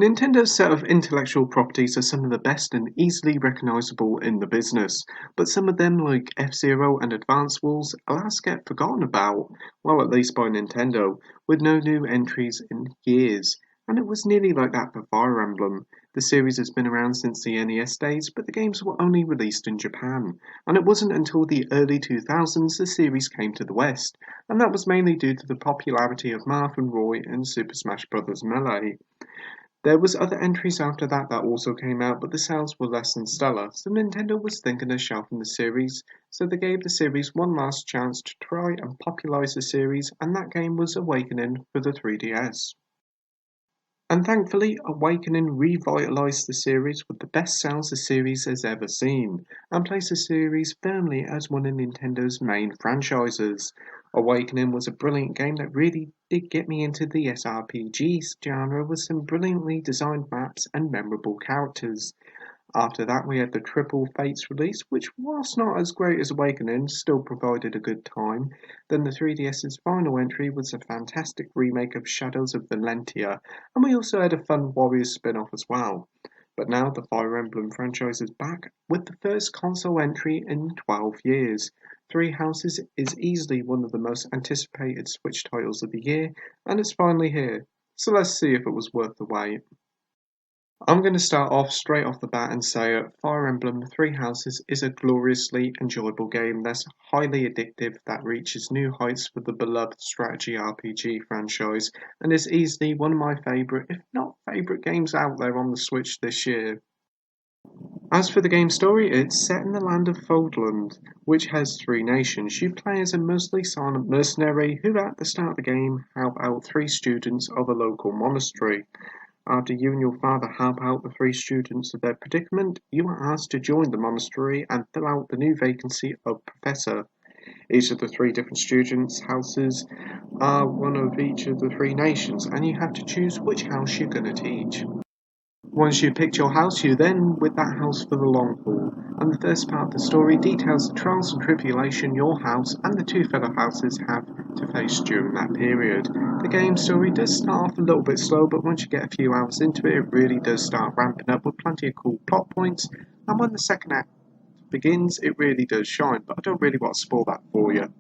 Nintendo's set of intellectual properties are some of the best and easily recognizable in the business, but some of them, like F-Zero and Advance Wars, alas get forgotten about, well at least by Nintendo, with no new entries in years. And it was nearly like that for Fire Emblem. The series has been around since the NES days, but the games were only released in Japan, and it wasn't until the early 2000s the series came to the West, and that was mainly due to the popularity of Marth and Roy in Super Smash Bros. Melee. There was other entries after that also came out, but the sales were less than stellar, so Nintendo was thinking of shelving the series, so they gave the series one last chance to try and popularize the series, and that game was Awakening for the 3DS. And thankfully, Awakening revitalized the series with the best sales the series has ever seen, and placed the series firmly as one of Nintendo's main franchises. Awakening was a brilliant game that really did get me into the SRPG genre with some brilliantly designed maps and memorable characters. After that, we had the Triple Fates release, which, whilst not as great as Awakening, still provided a good time. Then the 3DS's final entry was a fantastic remake of Shadows of Valentia, and we also had a fun Warriors spin-off as well. But now the Fire Emblem franchise is back with the first console entry in 12 years. Three Houses is easily one of the most anticipated Switch titles of the year, and it's finally here. So let's see if it was worth the wait. I'm going to start off straight off the bat and say Fire Emblem Three Houses is a gloriously enjoyable game that's highly addictive, that reaches new heights for the beloved strategy RPG franchise, and is easily one of my favourite, if not favourite games out there on the Switch this year. As for the game's story, it's set in the land of Foldland, which has three nations. You play as a mostly silent mercenary who at the start of the game help out three students of a local monastery. After you and your father help out the three students of their predicament, you are asked to join the monastery and fill out the new vacancy of professor. Each of the three different students' houses are one of each of the three nations, and you have to choose which house you're going to teach. Once you've picked your house, you then with that house for the long haul, and the first part of the story details the trials and tribulation your house and the two fellow houses have to face during that period. The game story does start off a little bit slow, but once you get a few hours into it, it really does start ramping up with plenty of cool plot points, and when the second act begins, it really does shine, but I don't really want to spoil that for you.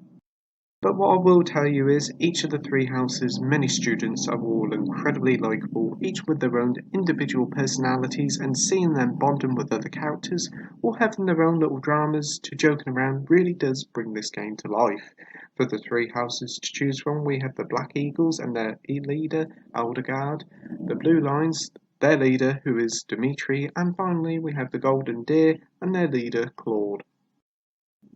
But what I will tell you is, each of the three houses' many students are all incredibly likeable, each with their own individual personalities, and seeing them bonding with other characters, or having their own little dramas to joking around really does bring this game to life. For the three houses to choose from, we have the Black Eagles and their leader, Aldegard, the Blue Lions, their leader, who is Dimitri, and finally we have the Golden Deer and their leader, Claude.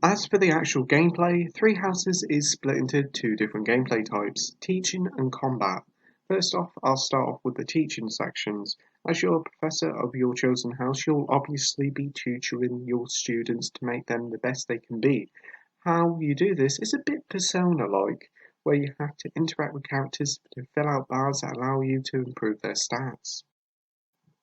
As for the actual gameplay, Three Houses is split into two different gameplay types, teaching and combat. First off, I'll start off with the teaching sections. As you're a professor of your chosen house, you'll obviously be tutoring your students to make them the best they can be. How you do this is a bit Persona-like, where you have to interact with characters to fill out bars that allow you to improve their stats.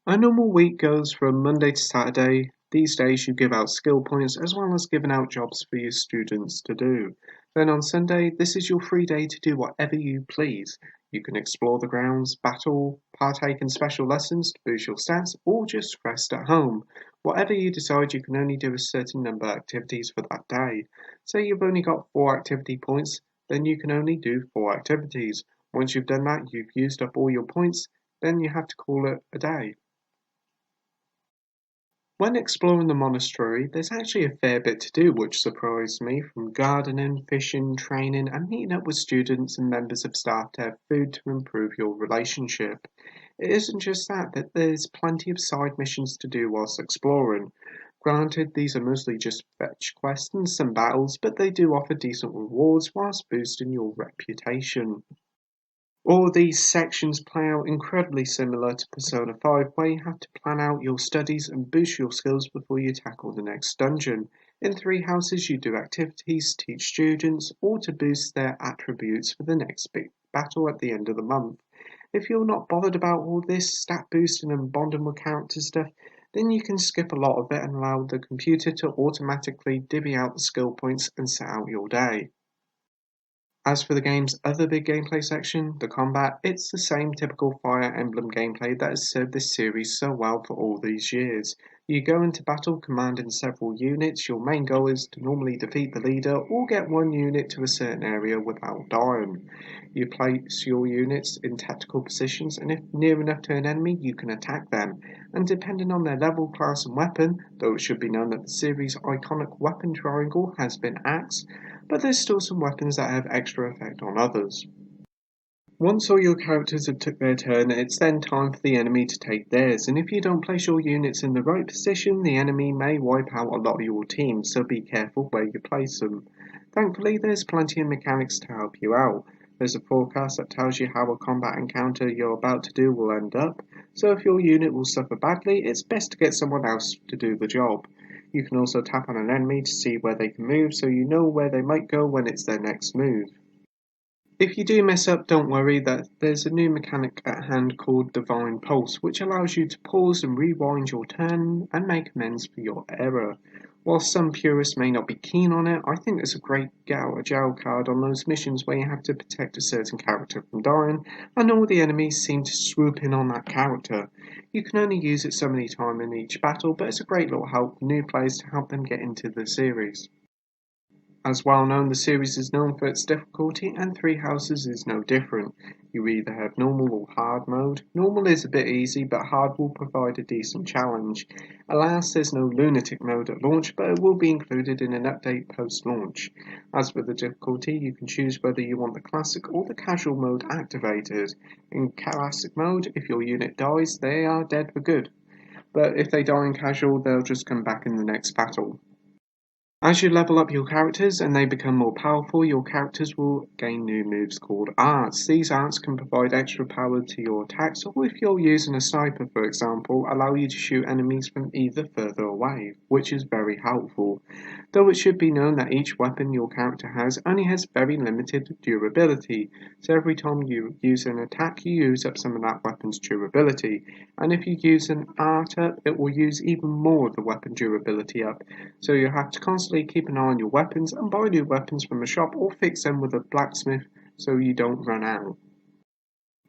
A normal week goes from Monday to Saturday. These days you give out skill points as well as giving out jobs for your students to do. Then on Sunday, this is your free day to do whatever you please. You can explore the grounds, battle, partake in special lessons to boost your stats, or just rest at home. Whatever you decide, you can only do a certain number of activities for that day. Say you've only got 4 activity points, then you can only do 4 activities. Once you've done that, you've used up all your points, then you have to call it a day. When exploring the monastery, there's actually a fair bit to do which surprised me, from gardening, fishing, training, and meeting up with students and members of staff to have food to improve your relationship. It isn't just that there's plenty of side missions to do whilst exploring. Granted, these are mostly just fetch quests and some battles, but they do offer decent rewards whilst boosting your reputation. All these sections play out incredibly similar to Persona 5, where you have to plan out your studies and boost your skills before you tackle the next dungeon. In Three Houses, you do activities to teach students or to boost their attributes for the next big battle at the end of the month. If you're not bothered about all this stat boosting and bonding with character stuff, then you can skip a lot of it and allow the computer to automatically divvy out the skill points and set out your day. As for the game's other big gameplay section, the combat, it's the same typical Fire Emblem gameplay that has served this series so well for all these years. You go into battle commanding several units. Your main goal is to normally defeat the leader or get one unit to a certain area without dying. You place your units in tactical positions, and if near enough to an enemy, you can attack them. And depending on their level, class, and weapon, though it should be known that the series' iconic weapon triangle has been axed, but there's still some weapons that have extra effect on others. Once all your characters have took their turn, it's then time for the enemy to take theirs, and if you don't place your units in the right position, the enemy may wipe out a lot of your team, so be careful where you place them. Thankfully, there's plenty of mechanics to help you out. There's a forecast that tells you how a combat encounter you're about to do will end up, so if your unit will suffer badly, it's best to get someone else to do the job. You can also tap on an enemy to see where they can move, so you know where they might go when it's their next move. If you do mess up, don't worry that there's a new mechanic at hand called Divine Pulse, which allows you to pause and rewind your turn and make amends for your error. While some purists may not be keen on it, I think it's a great get out of jail card on those missions where you have to protect a certain character from dying, and all the enemies seem to swoop in on that character. You can only use it so many times in each battle, but it's a great little help for new players to help them get into the series. As well known, the series is known for its difficulty, and Three Houses is no different. You either have normal or hard mode. Normal is a bit easy, but hard will provide a decent challenge. Alas, there's no lunatic mode at launch, but it will be included in an update post-launch. As for the difficulty, you can choose whether you want the classic or the casual mode activated. In classic mode, if your unit dies, they are dead for good. But if they die in casual, they'll just come back in the next battle. As you level up your characters and they become more powerful, your characters will gain new moves called arts. These arts can provide extra power to your attacks, or if you're using a sniper for example, allow you to shoot enemies from either further away, which is very helpful. Though it should be known that each weapon your character has only has very limited durability, so every time you use an attack you use up some of that weapon's durability, and if you use an art up it will use even more of the weapon durability up, so you have to constantly keep an eye on your weapons and buy new weapons from a shop or fix them with a blacksmith so you don't run out.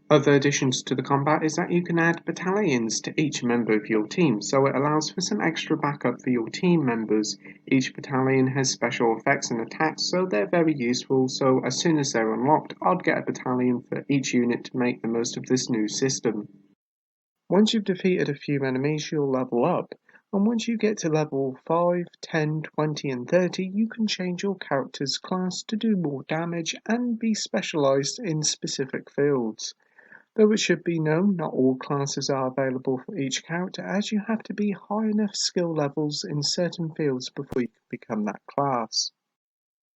Other additions to the combat is that you can add battalions to each member of your team, so it allows for some extra backup for your team members. Each battalion has special effects and attacks, so they're very useful, so as soon as they're unlocked, I'd get a battalion for each unit to make the most of this new system. Once you've defeated a few enemies, you'll level up. And once you get to level 5, 10, 20 and 30, you can change your character's class to do more damage and be specialised in specific fields. Though it should be known, not all classes are available for each character, as you have to be high enough skill levels in certain fields before you can become that class.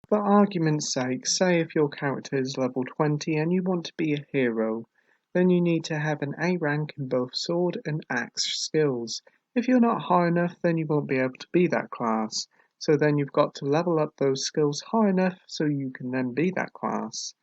For argument's sake, say if your character is level 20 and you want to be a hero, then you need to have an A rank in both sword and axe skills. If you're not high enough, then you won't be able to be that class, so then you've got to level up those skills high enough so you can then be that class.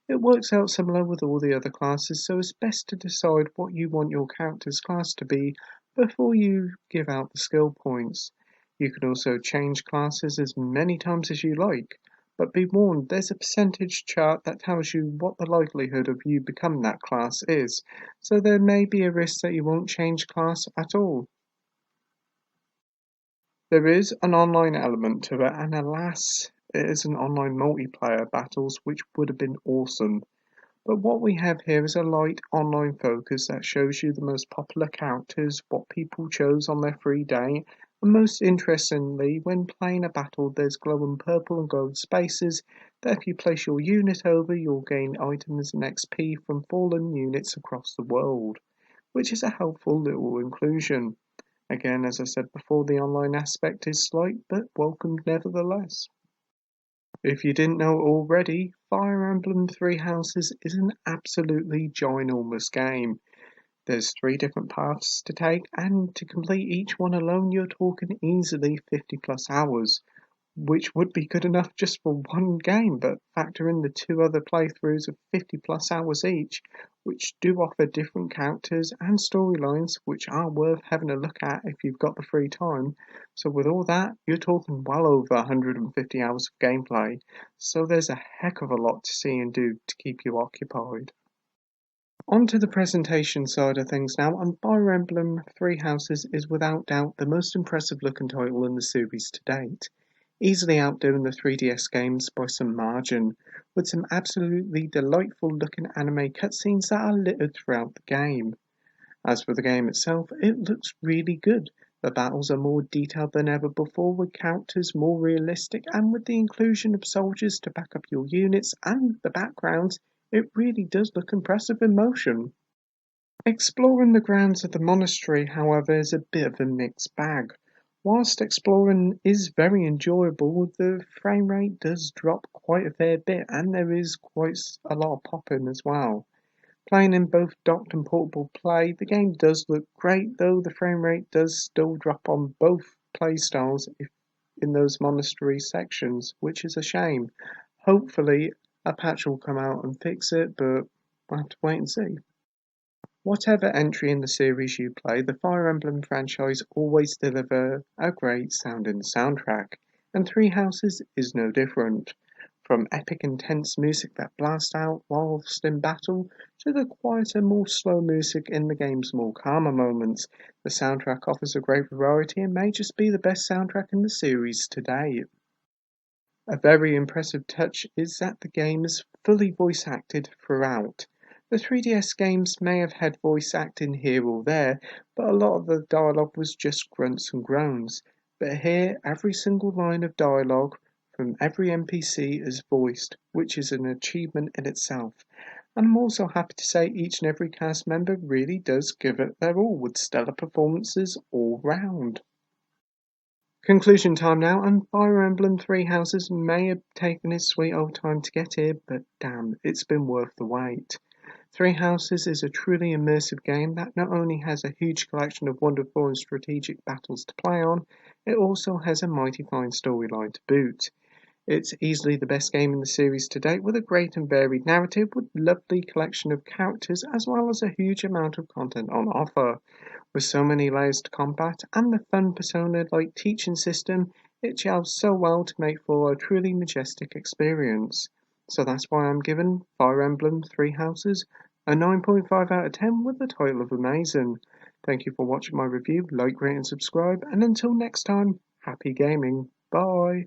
It works out similar with all the other classes, so it's best to decide what you want your character's class to be before you give out the skill points. You can also change classes as many times as you like, but be warned, there's a percentage chart that tells you what the likelihood of you becoming that class is, so there may be a risk that you won't change class at all. There is an online element to it, and alas, it is an online multiplayer battles, which would have been awesome. But what we have here is a light online focus that shows you the most popular characters, what people chose on their free day, and most interestingly, when playing a battle, there's glowing purple and gold spaces that if you place your unit over, you'll gain items and XP from fallen units across the world, which is a helpful little inclusion. Again, as I said before, the online aspect is slight, but welcomed nevertheless. If you didn't know it already, Fire Emblem Three Houses is an absolutely ginormous game. There's 3 different paths to take, and to complete each one alone, you're talking easily 50 plus hours. which would be good enough just for one game, but factor in the two other playthroughs of 50 plus hours each, which do offer different characters and storylines which are worth having a look at if you've got the free time. So, with all that, you're talking well over 150 hours of gameplay, so there's a heck of a lot to see and do to keep you occupied. On to the presentation side of things now, and Fire Emblem Three Houses is without doubt the most impressive looking title in the series to date, easily outdoing the 3DS games by some margin, with some absolutely delightful looking anime cutscenes that are littered throughout the game. As for the game itself, it looks really good. The battles are more detailed than ever before, with characters more realistic, and with the inclusion of soldiers to back up your units and the backgrounds, it really does look impressive in motion. Exploring the grounds of the monastery, however, is a bit of a mixed bag. Whilst exploring is very enjoyable, the frame rate does drop quite a fair bit, and there is quite a lot of popping as well. Playing in both docked and portable play, the game does look great, though the frame rate does still drop on both playstyles in those monastery sections, which is a shame. Hopefully, a patch will come out and fix it, but we'll have to wait and see. Whatever entry in the series you play, the Fire Emblem franchise always deliver a great sounding soundtrack, and Three Houses is no different. From epic intense music that blasts out whilst in battle, to the quieter, more slow music in the game's more calmer moments, the soundtrack offers a great variety and may just be the best soundtrack in the series to date. A very impressive touch is that the game is fully voice acted throughout. The 3DS games may have had voice acting here or there, but a lot of the dialogue was just grunts and groans. But here, every single line of dialogue from every NPC is voiced, which is an achievement in itself. And I'm also happy to say each and every cast member really does give it their all, with stellar performances all round. Conclusion time now, and Fire Emblem Three Houses may have taken its sweet old time to get here, but damn, it's been worth the wait. Three Houses is a truly immersive game that not only has a huge collection of wonderful and strategic battles to play on, it also has a mighty fine storyline to boot. It's easily the best game in the series to date, with a great and varied narrative, with lovely collection of characters, as well as a huge amount of content on offer. With so many layers to combat and the fun persona-like teaching system, it gels so well to make for a truly majestic experience. So that's why I'm giving Fire Emblem Three Houses a 9.5 out of 10 with the title of amazing. Thank you for watching my review, like, rate and subscribe, and until next time, happy gaming. Bye!